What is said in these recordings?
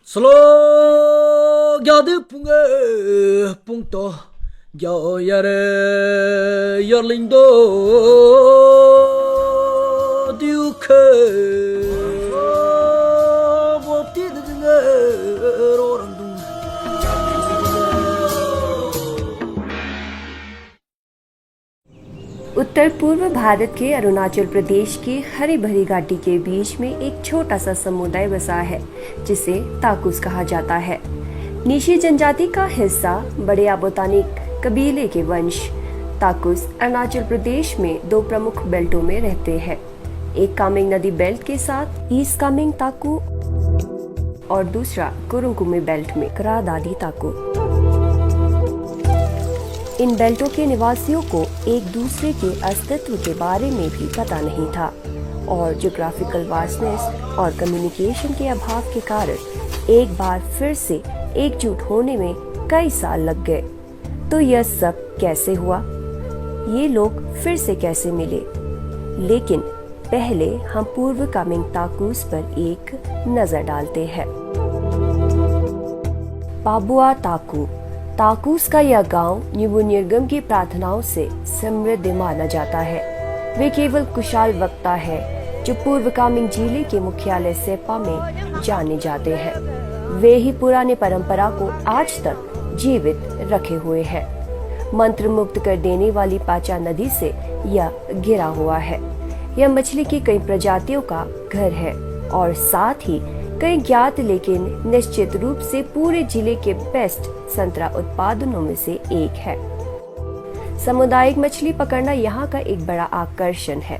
Solo gade punge punto yo yare yorlindo duke bopti de rorandu उत्तर पूर्व भारत के अरुणाचल प्रदेश की हरी भरी घाटी के बीच में एक छोटा सा समुदाय बसा है जिसे ताकुस कहा जाता है। नीशी जनजाति का हिस्सा बड़े आबोतानी कबीले के वंश ताकुस अरुणाचल प्रदेश में दो प्रमुख बेल्टों में रहते हैं। एक कामेंग नदी बेल्ट के साथ ईस्ट कामेंग ताकू और दूसरा कुरुंकुमे बेल्ट में करा दादी ताकू। इन बेल्टों के निवासियों को एक दूसरे के अस्तित्व के बारे में भी पता नहीं था और ज्योग्राफिकल वास्टनेस और कम्युनिकेशन के अभाव के कारण एक बार फिर से एकजुट होने में कई साल लग गए। तो यह सब कैसे हुआ? ये लोग फिर से कैसे मिले? लेकिन पहले हम पूर्व कामेंग ताकुस पर एक नजर डालते हैं। पाबुआ ताकू। ताकुस का यह गांव न्यूबुनियर्गम की प्रार्थनाओं से समृद्ध माना जाता है। वे केवल कुशाल वक्ता है जो पूर्व कामेंग जिले के मुख्यालय सेपा में जाने जाते हैं। वे ही पुराने परंपरा को आज तक जीवित रखे हुए हैं। मंत्र मुक्त कर देने वाली पाचा नदी से यह घिरा हुआ है। यह मछली की कई प्रजातियों का घर है और साथ ही कई ज्ञात लेकिन निश्चित रूप से पूरे जिले के बेस्ट संतरा उत्पादनों में से एक है। सामुदायिक मछली पकड़ना यहाँ का एक बड़ा आकर्षण है।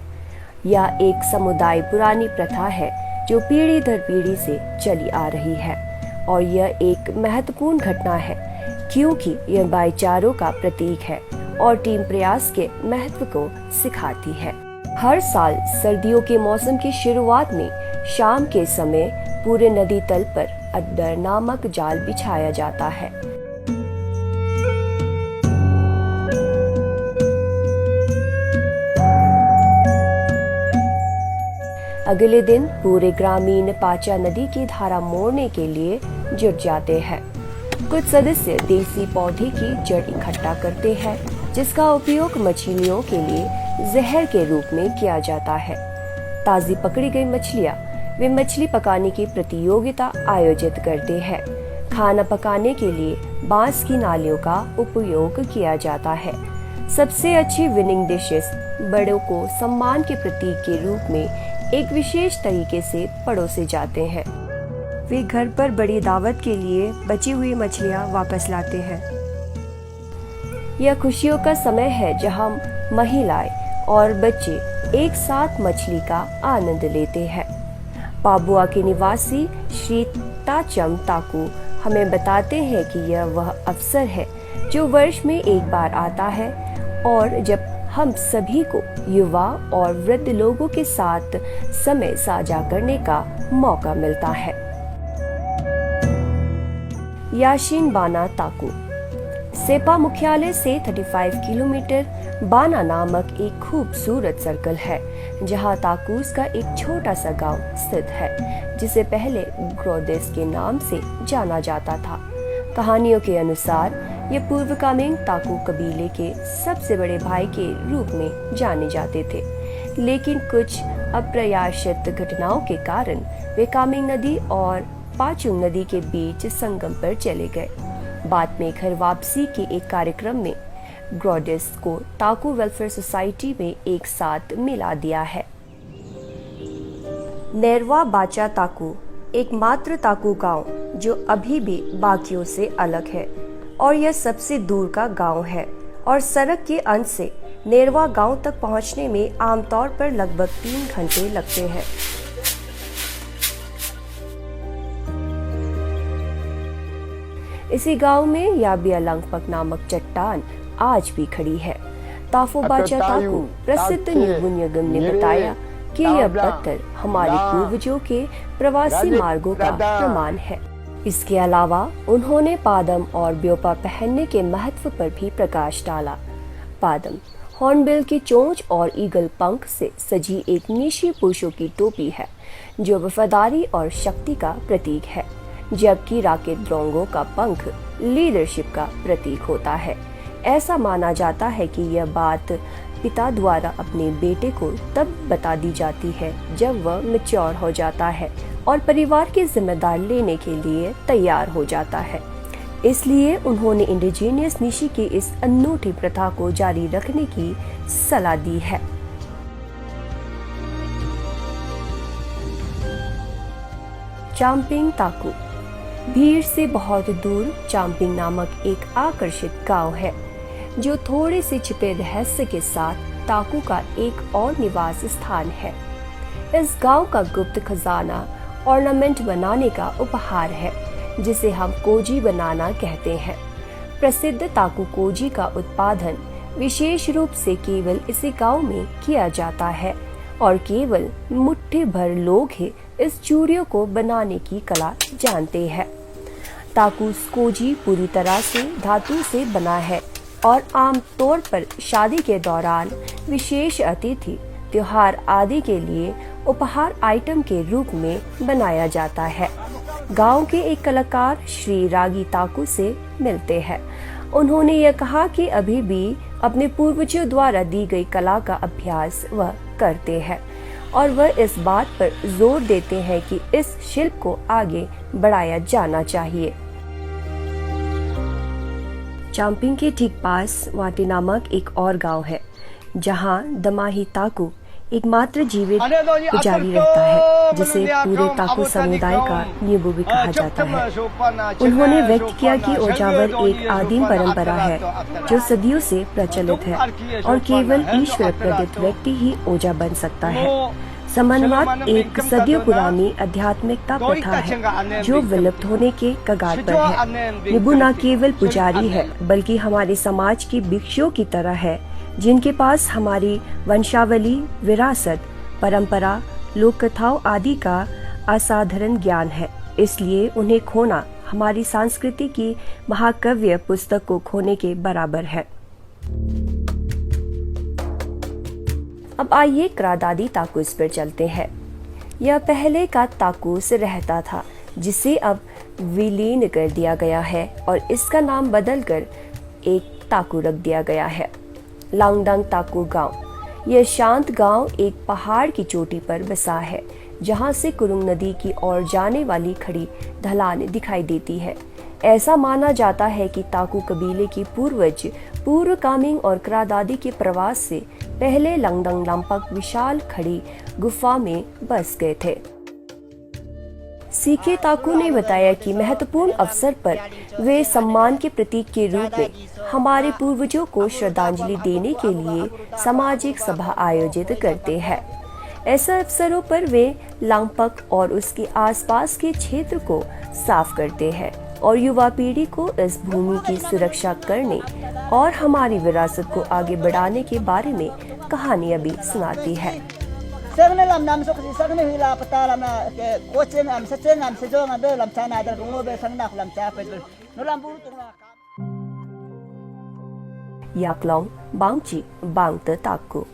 यह एक समुदाय पुरानी प्रथा है जो पीढ़ी दर पीढ़ी से चली आ रही है और यह एक महत्वपूर्ण घटना है क्योंकि यह भाईचारों का प्रतीक है और टीम प्रयास के महत्व को सिखाती है। हर साल सर्दियों के मौसम की शुरुआत में शाम के समय पूरे नदी तल पर अद्दर नामक जाल बिछाया जाता है। अगले दिन पूरे ग्रामीण पाचा नदी की धारा मोड़ने के लिए जुट जाते हैं। कुछ सदस्य देसी पौधे की जड़ इकट्ठा करते हैं जिसका उपयोग मछलियों के लिए जहर के रूप में किया जाता है। ताजी पकड़ी गई मछलियाँ वे मछली पकाने की प्रतियोगिता आयोजित करते हैं। खाना पकाने के लिए बांस की नालियों का उपयोग किया जाता है। सबसे अच्छी विनिंग डिशेस बड़ों को सम्मान के प्रतीक के रूप में एक विशेष तरीके से परोसे जाते हैं। वे घर पर बड़ी दावत के लिए बची हुई मछलियां वापस लाते हैं। यह खुशियों का समय है जहां महिलाएं और बच्चे एक साथ मछली का आनंद लेते हैं। पाबुआ के निवासी श्री ताचम ताकू हमें बताते हैं कि यह वह अवसर है जो वर्ष में एक बार आता है और जब हम सभी को युवा और वृद्ध लोगों के साथ समय साझा करने का मौका मिलता है। याशिन बाना ताकू। सेपा मुख्यालय से 35 किलोमीटर बाना नामक एक खूबसूरत सर्कल है जहां ताकुस का एक छोटा सा गांव स्थित है जिसे पहले ग्रोदेस के नाम से जाना जाता था। कहानियों के अनुसार ये पूर्व कामेंग ताकू कबीले के सबसे बड़े भाई के रूप में जाने जाते थे, लेकिन कुछ अप्रत्याशित घटनाओं के कारण वे कामेंग नदी और पाचुंग नदी के बीच संगम पर चले गए। बाद में घर वापसी के एक कार्यक्रम में ग्रोडेस को ताकू वेलफेयर सोसाइटी में एक साथ मिला दिया है। नेरवा बाचा ताकू एकमात्र ताकू गांव जो अभी भी बाकियों से अलग है और यह सबसे दूर का गांव है और सड़क के अंत से नेरवा गांव तक पहुंचने में आमतौर पर लगभग 3 घंटे लगते हैं। इसी गांव में याबिया लंगपक नामक चट्टान आज भी खड़ी है। ताफो बाचा ताकू प्रसिद्ध न्यूबुनियर्गम ने बताया कि यह पत्थर हमारे पूर्वजों के प्रवासी मार्गों का प्रमाण है। इसके अलावा उन्होंने पादम और ब्योपा पहनने के महत्व पर भी प्रकाश डाला। पादम हॉर्नबिल की चोंच और ईगल पंख से सजी एक नीशी पुरुषों की टोपी है जो वफादारी और शक्ति का प्रतीक है। जबकि राकेट द्रोंगो का पंख लीडरशिप का प्रतीक होता है। ऐसा माना जाता है कि यह बात पिता द्वारा अपने बेटे को तब बता दी जाती है जब वह मैच्योर हो जाता है और परिवार की जिम्मेदारी लेने के लिए तैयार हो जाता है। इसलिए उन्होंने इंडिजीनियस निशी की इस अनूठी प्रथा को जारी रखने की सलाह दी है। चाम्पिंग ताकू। भीड़ से बहुत दूर चाम्पिंग नामक एक आकर्षित गांव है जो थोड़े से छिपे रहस्य के साथ ताकू का एक और निवास स्थान है। इस गांव का गुप्त खजाना ऑर्नामेंट बनाने का उपहार है जिसे हम कोजी बनाना कहते हैं। प्रसिद्ध ताकू कोजी का उत्पादन विशेष रूप से केवल इसी गांव में किया जाता है और केवल मुट्ठी भर लोग ही इस चूड़ियों को बनाने की कला जानते हैं। ताकू कोजी पूरी तरह से धातु से बना है और आमतौर पर शादी के दौरान, विशेष अतिथि, त्योहार आदि के लिए उपहार आइटम के रूप में बनाया जाता है। गांव के एक कलाकार श्री रागी ताकू से मिलते हैं। उन्होंने यह कहा कि अभी भी अपने पूर्वजों द्वारा दी गई कला का अभ्यास वह करते हैं और वह इस बात पर जोर देते हैं कि इस शिल्प को आगे बढ़ाया जाना चाहिए। चाम्पिंग के ठीक पास वाटी नामक एक और गांव है जहां दमाही ताकू एकमात्र जीवित पुजारी रहता है जिसे पूरे ताकू समुदाय का नींबू भी कहा जाता है। उन्होंने व्यक्त किया कि ओजावर एक आदिम परंपरा है जो सदियों से प्रचलित है और केवल ईश्वर प्रदत्त व्यक्ति ही ओजा बन सकता है। समन्वत एक सदियों पुरानी आध्यात्मिकता प्रथा है जो विलुप्त होने के कगार पर है। नींबू न केवल पुजारी है बल्कि हमारे समाज की भिक्षुओं की तरह है जिनके पास हमारी वंशावली, विरासत, परंपरा, लोक कथाओं आदि का असाधारण ज्ञान है। इसलिए उन्हें खोना हमारी संस्कृति की महाकाव्य पुस्तक को खोने के बराबर है। अब आइए क्रादादी ताकूस पर चलते हैं। यह पहले का ताकूस रहता था जिसे अब विलीन कर दिया गया है और इसका नाम बदलकर एक ताकू रख दिया गया है। लांगडंग ताकू गांव। यह शांत गांव एक पहाड़ की चोटी पर बसा है जहां से कुरुंग नदी की ओर जाने वाली खड़ी ढलान दिखाई देती है। ऐसा माना जाता है कि ताकू कबीले की पूर्वज पूर्व कामिंग और क्रादादी के प्रवास से पहले लंगडंग लंपक विशाल खड़ी गुफा में बस गए थे। सीके ताकू ने बताया कि महत्वपूर्ण अवसर पर वे सम्मान के प्रतीक के रूप में हमारे पूर्वजों को श्रद्धांजलि देने के लिए सामाजिक सभा आयोजित करते हैं। ऐसे अवसरों पर वे लांगपक और उसके आसपास के क्षेत्र को साफ करते हैं और युवा पीढ़ी को इस भूमि की सुरक्षा करने और हमारी विरासत को आगे बढ़ाने के बारे में कहानियां भी सुनाती है। याकलोंग बांगची बांगत ताकू।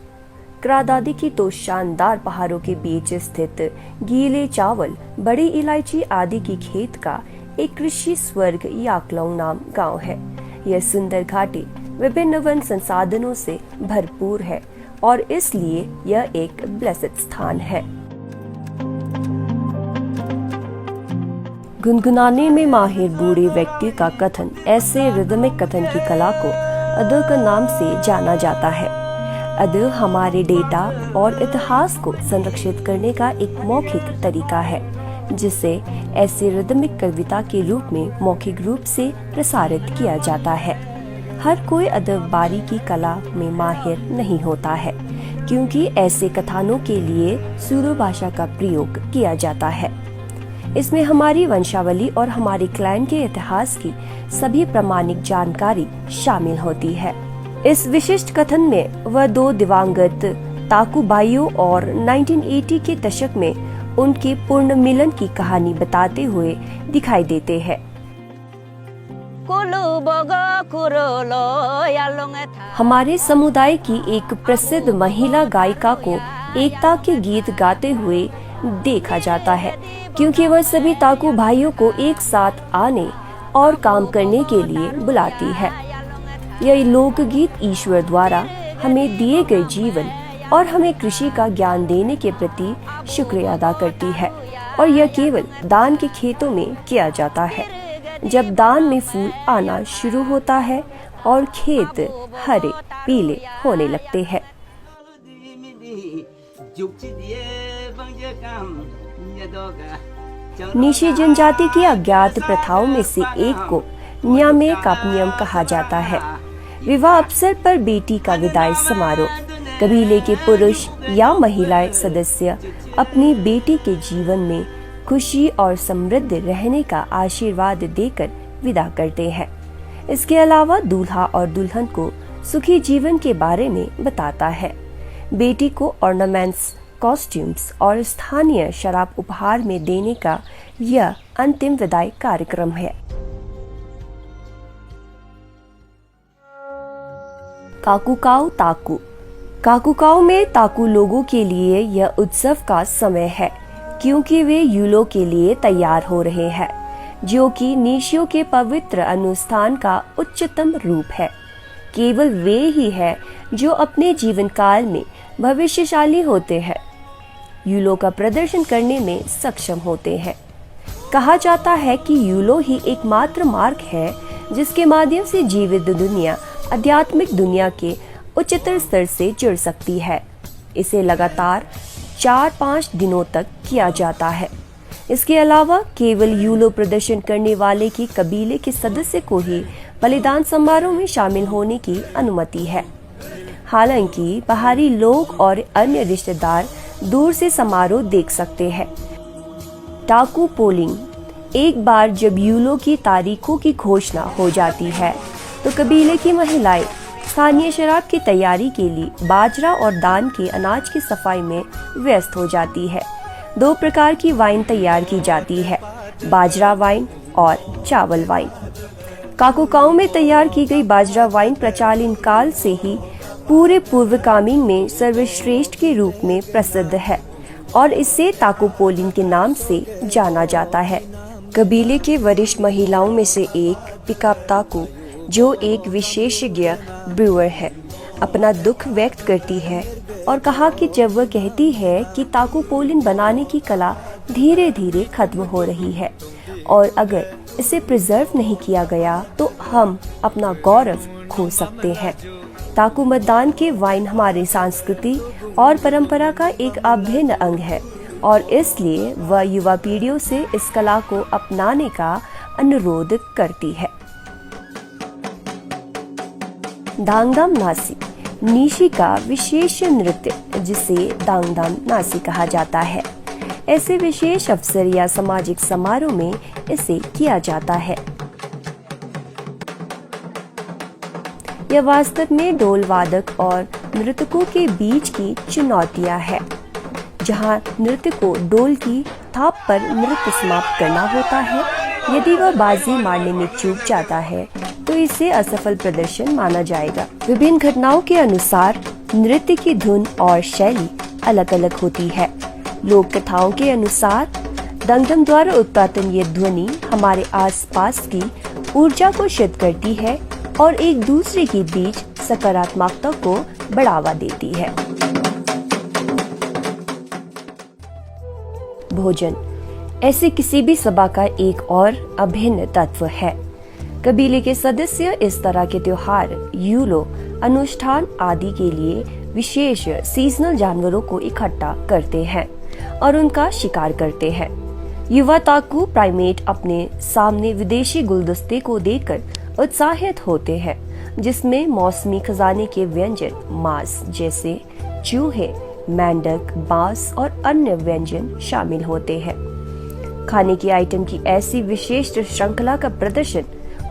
क्रादादी की तो शानदार पहाड़ों के बीच स्थित गीले चावल, बड़ी इलायची आदि की खेत का एक कृषि स्वर्ग याकलोंग नाम गांव है। यह सुंदर घाटी विभिन्न वन संसाधनों से भरपूर है और इसलिए यह एक ब्लेस्ड स्थान है। गुनगुनाने में माहिर बूढ़े व्यक्ति का कथन ऐसे रिदमिक कथन की कला को अदु के नाम से जाना जाता है। अदु हमारे डेटा और इतिहास को संरक्षित करने का एक मौखिक तरीका है जिसे ऐसे रिदमिक कविता के रूप में मौखिक रूप से प्रसारित किया जाता है। हर कोई अदब बारी की कला में माहिर नहीं होता है क्योंकि ऐसे कथानों के लिए सूरो भाषा का प्रयोग किया जाता है। इसमें हमारी वंशावली और हमारे क्लैन के इतिहास की सभी प्रामाणिक जानकारी शामिल होती है। इस विशिष्ट कथन में वह दो दिवंगत ताकू भाइयों और 1980 के दशक में उनके पूर्ण मिलन की कहानी बताते हुए दिखाई देते हैं। हमारे समुदाय की एक प्रसिद्ध महिला गायिका को एकता के गीत गाते हुए देखा जाता है, क्योंकि वह सभी ताकू भाइयों को एक साथ आने और काम करने के लिए बुलाती है। यह लोकगीत ईश्वर द्वारा हमें दिए गए जीवन और हमें कृषि का ज्ञान देने के प्रति शुक्रिया अदा करती है, और यह केवल दान के खेतों में किया जाता है। जब दान में फूल आना शुरू होता है और खेत हरे पीले होने लगते हैं। नीशी जनजाति की अज्ञात प्रथाओं में से एक को न्यामे कापनियम कहा जाता है। विवाह अवसर पर बेटी का विदाई समारोह कबीले के पुरुष या महिला सदस्य अपनी बेटी के जीवन में खुशी और समृद्ध रहने का आशीर्वाद देकर विदा करते हैं। इसके अलावा दूल्हा और दुल्हन को सुखी जीवन के बारे में बताता है। बेटी को ऑर्नामेंट्स, कॉस्ट्यूम्स और स्थानीय शराब उपहार में देने का यह अंतिम विदाई कार्यक्रम है। काकुकाउ ताकू। काकुकाउ में ताकू लोगों के लिए यह उत्सव का समय है, क्योंकि वे यूलो के लिए तैयार हो रहे हैं, जो कि नीशियों के पवित्र अनुष्ठान का उच्चतम रूप है। केवल वे ही हैं जो अपने जीवन काल में भविष्यशाली होते हैं, यूलो का प्रदर्शन करने में सक्षम होते हैं। कहा जाता है कि यूलो ही एकमात्र मार्ग है जिसके माध्यम से जीवित दुनिया आध्यात्मिक दुनिया के उच्चतर स्तर से जुड़ सकती है। इसे लगातार 4-5 दिनों तक किया जाता है। इसके अलावा केवल यूलो प्रदर्शन करने वाले की कबीले के सदस्य को ही बलिदान समारोह में शामिल होने की अनुमति है। हालांकि बाहरी लोग और अन्य रिश्तेदार दूर से समारोह देख सकते हैं। टाकू पोलिंग। एक बार जब यूलो की तारीखों की घोषणा हो जाती है तो कबीले की महिलाएं स्थानीय शराब की तैयारी के लिए बाजरा और दान के अनाज की सफाई में व्यस्त हो जाती है। 2 प्रकार की वाइन तैयार की जाती है, बाजरा वाइन और चावल वाइन। काकुकाउ में तैयार की गई बाजरा वाइन प्राचीन काल से ही पूरे पूर्व कामिंग में सर्वश्रेष्ठ के रूप में प्रसिद्ध है और इसे ताकू पोलिंग के नाम से जाना जाता है। कबीले के वरिष्ठ महिलाओं में से एक पिकाप ताकू, जो एक विशेषज्ञ ब्रूअर है, अपना दुख व्यक्त करती है और कहा कि जब वह कहती है कि ताकू पोलिन बनाने की कला धीरे धीरे खत्म हो रही है और अगर इसे प्रिजर्व नहीं किया गया तो हम अपना गौरव खो सकते हैं। ताकू मतदान के वाइन हमारी संस्कृति और परंपरा का एक अभिन्न अंग है और इसलिए वह युवा पीढ़ियों से इस कला को अपनाने का अनुरोध करती है। दांगदाम नासी। नीशी का विशेष नृत्य जिसे दांगदाम नासी कहा जाता है। ऐसे विशेष अवसर या सामाजिक समारोह में इसे किया जाता है। यह वास्तव में ढोल वादक और नृत्यकों के बीच की चुनौतियां है, जहां नृत्य को ढोल की थाप पर नृत्य समाप्त करना होता है। यदि वह बाजी मारने में चूक जाता है तो इसे असफल प्रदर्शन माना जाएगा। विभिन्न घटनाओं के अनुसार नृत्य की धुन और शैली अलग अलग होती है। लोक कथाओं के अनुसार दंगम द्वारा उत्पादन ये ध्वनि हमारे आसपास की ऊर्जा को शुद्ध करती है और एक दूसरे के बीच सकारात्मकता को बढ़ावा देती है। भोजन ऐसे किसी भी सभा का एक और अभिन्न तत्व है। कबीले के सदस्य इस तरह के त्योहार, यूलो, अनुष्ठान आदि के लिए विशेष सीजनल जानवरों को इकट्ठा करते हैं और उनका शिकार करते हैं। युवा ताकू प्राइमेट अपने सामने विदेशी गुलदस्ते को देखकर उत्साहित होते हैं, जिसमें मौसमी खजाने के व्यंजन, मांस जैसे चूहे, मेंढक, बांस और अन्य व्यंजन शामिल होते हैं। खाने की आइटम की ऐसी विशेष श्रृंखला का प्रदर्शन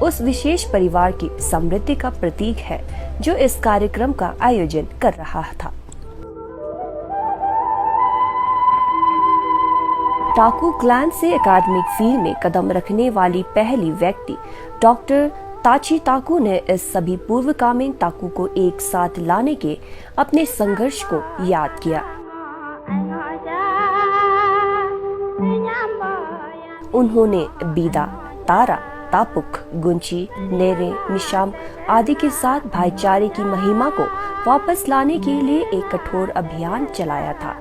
उस विशेष परिवार की समृद्धि का प्रतीक है जो इस कार्यक्रम का आयोजन कर रहा था। टाकू क्लैन से एकेडमिक फील्ड में कदम रखने वाली पहली व्यक्ति डॉक्टर ताची ताकू ने इस सभी पूर्व कामिंग ताकू को एक साथ लाने के अपने संघर्ष को याद किया। उन्होंने बीदा, तारा, तापुक, गुंची, नेरे, निशाम आदि के साथ भाईचारे की महिमा को वापस लाने के लिए एक कठोर अभियान चलाया था।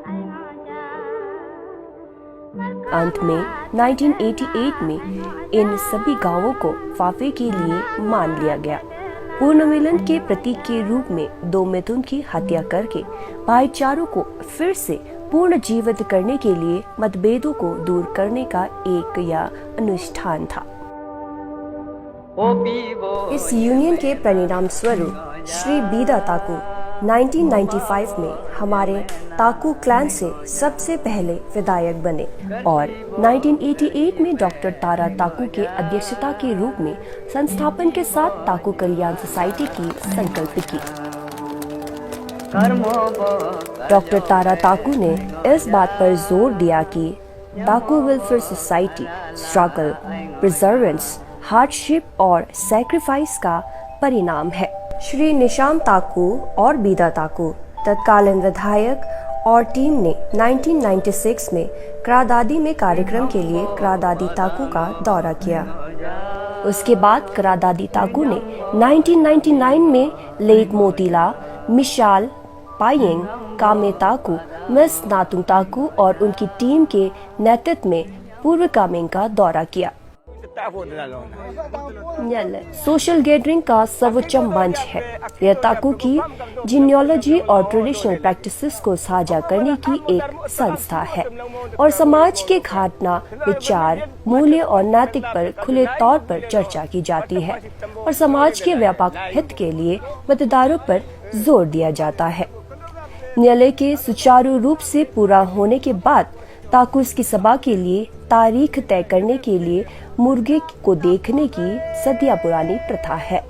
अंत में 1988 में इन सभी गांवों को फाफे के लिए मान लिया गया। पूर्ण मिलन के प्रतीक के रूप में दो मिथुन की हत्या करके भाईचारों को फिर से पूर्ण जीवित करने के लिए मतभेदों को दूर करने का एक यह अनुष्ठान था। इस यूनियन के परिणाम स्वरूप श्री बीदा ताकू 1995 में हमारे ताकू क्लैन से सबसे पहले विधायक बने और 1988 में डॉक्टर तारा ताकू के अध्यक्षता के रूप में संस्थापन के साथ ताकू कल्याण सोसाइटी की संकल्प की। डॉक्टर तारा ताकू ने इस बात पर जोर दिया कि ताकू welfare society struggle, perseverance, hardship और सैक्रिफाइस का परिणाम है। श्री निशाम ताकू और बीदा ताकू तत्कालीन विधायक और टीम ने 1996 में क्रादादी में कार्यक्रम के लिए क्रादादी ताकू का दौरा किया। उसके बाद क्रादादी ताकू ने 1999 में लेक मोतीला, मिशाल पायेंग, कामे ताकू, मिस नातुंग ताकू और उनकी टीम के नेतृत्व में पूर्व कामेंग का दौरा किया। सोशल गैदरिंग का सर्वोच्च मंच है। यह ताकू की जीनियोलॉजी और ट्रेडिशनल प्रैक्टिसेस को साझा करने की एक संस्था है और समाज के घटना, विचार, मूल्य और नैतिक पर खुले तौर पर चर्चा की जाती है और समाज के व्यापक हित के लिए मतदारों पर जोर दिया जाता है। न्यायालय के सुचारू रूप से पूरा होने के बाद ताकूस की सभा के लिए तारीख तय करने के लिए मुर्गे को देखने की सदियां पुरानी प्रथा है।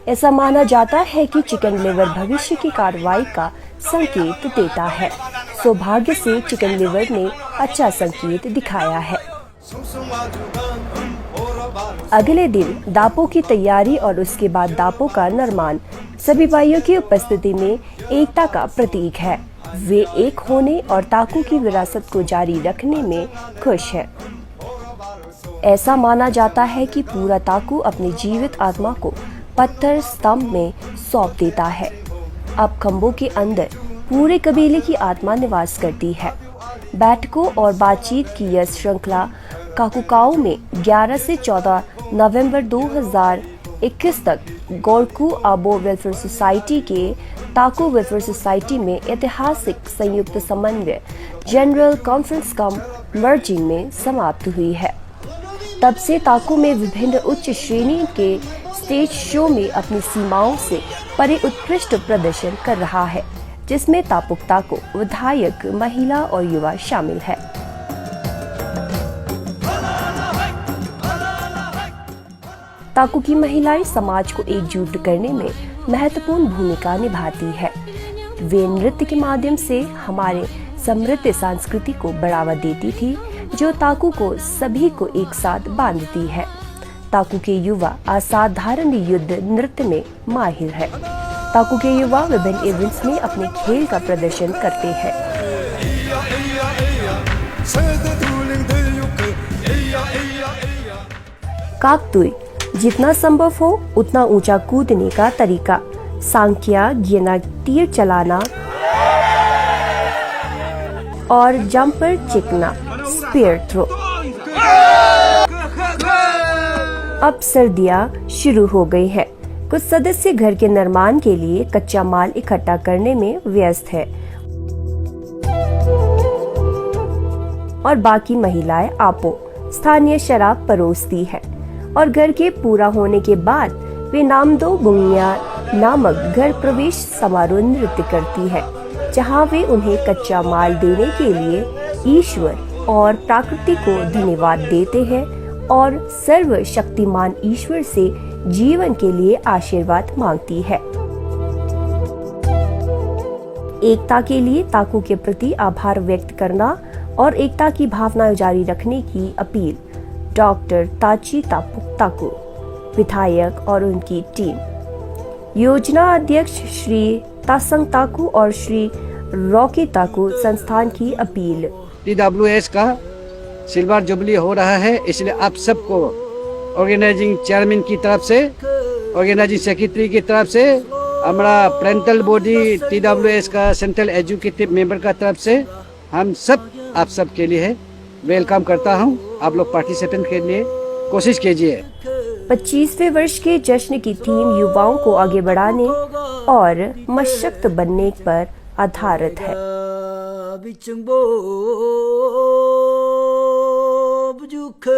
ऐसा माना जाता है कि चिकन लिवर भविष्य की कार्रवाई का संकेत देता है। सौभाग्य से चिकन लिवर ने अच्छा संकेत दिखाया है। अगले दिन दापों की तैयारी और उसके बाद दापों का निर्माण सभी भाइयों की उपस्थिति में एकता का प्रतीक है। वे एक होने और ताकू की विरासत को जारी रखने में खुश है। ऐसा माना जाता है कि पूरा ताकू अपनी जीवित आत्मा को पत्थर स्तंभ में सौंप देता है। अब खंभों के अंदर पूरे कबीले की आत्मा निवास करती है। बैठकों और बातचीत की यह श्रृंखला काकुकाओ में 11 से 14 नवंबर 2021 तक गोरकू आबो वेलफेयर सोसाइटी के ताकू वेलफेयर सोसाइटी में ऐतिहासिक संयुक्त समन्वय जनरल कॉन्फ्रेंस कम मर्जिंग में समाप्त हुई है। तब से ताकू में विभिन्न उच्च श्रेणी के स्टेज शो में अपनी सीमाओं से परे उत्कृष्ट प्रदर्शन कर रहा है, जिसमें तापुक ताकू, विधायक, महिला और युवा शामिल है। ताकू की महिलाएं समाज को एकजुट करने में महत्वपूर्ण भूमिका निभाती है। वे नृत्य के माध्यम से हमारे समृद्ध संस्कृति को बढ़ावा देती थी, जो ताकू को सभी को एक साथ बांधती है। ताकू के युवा असाधारण युद्ध नृत्य में माहिर है। ताकू के युवा विभिन्न इवेंट्स में अपने खेल का प्रदर्शन करते हैं। काकतुई, जितना संभव हो उतना ऊंचा कूदने का तरीका, सांख्या, गिना, तीर चलाना और जंपर चिकना, स्पीयर थ्रो। अब सर्दियां शुरू हो गई है। कुछ सदस्य घर के निर्माण के लिए कच्चा माल इकट्ठा करने में व्यस्त है और बाकी महिलाएं आपो स्थानीय शराब परोसती है और घर के पूरा होने के बाद वे नामदो बुंगिया नामक घर प्रवेश समारोह नृत्य करती है, जहां वे उन्हें कच्चा माल देने के लिए ईश्वर और प्रकृति को धन्यवाद देते हैं और सर्वशक्तिमान ईश्वर से जीवन के लिए आशीर्वाद मांगती है। एकता के लिए ताकू के प्रति आभार व्यक्त करना और एकता की भावना जारी रखने की अपील डॉक्टर ताची तापुक ताकू, विधायक और उनकी टीम। योजना अध्यक्ष श्री तासंग ताकू और श्री रॉकी ताकू, संस्थान की अपील। TWS का सिल्वर जुबली हो रहा है, इसलिए आप सबको ऑर्गेनाइजिंग चेयरमैन की तरफ से, ऑर्गेनाइजिंग सेक्रेटरी की तरफ से, हमारा पेरेंटल बॉडी TWS का सेंट्रल एजुकेटिव मेंबर का तरफ से हम सब आप सब के लिए वेलकम करता हूं। आप लोग पार्टिसिपेंट के लिए कोशिश कीजिए। 25वें वर्ष के जश्न की थीम युवाओं को आगे बढ़ाने और मशक्त बनने पर आधारित है। बिचंगबो बुजुख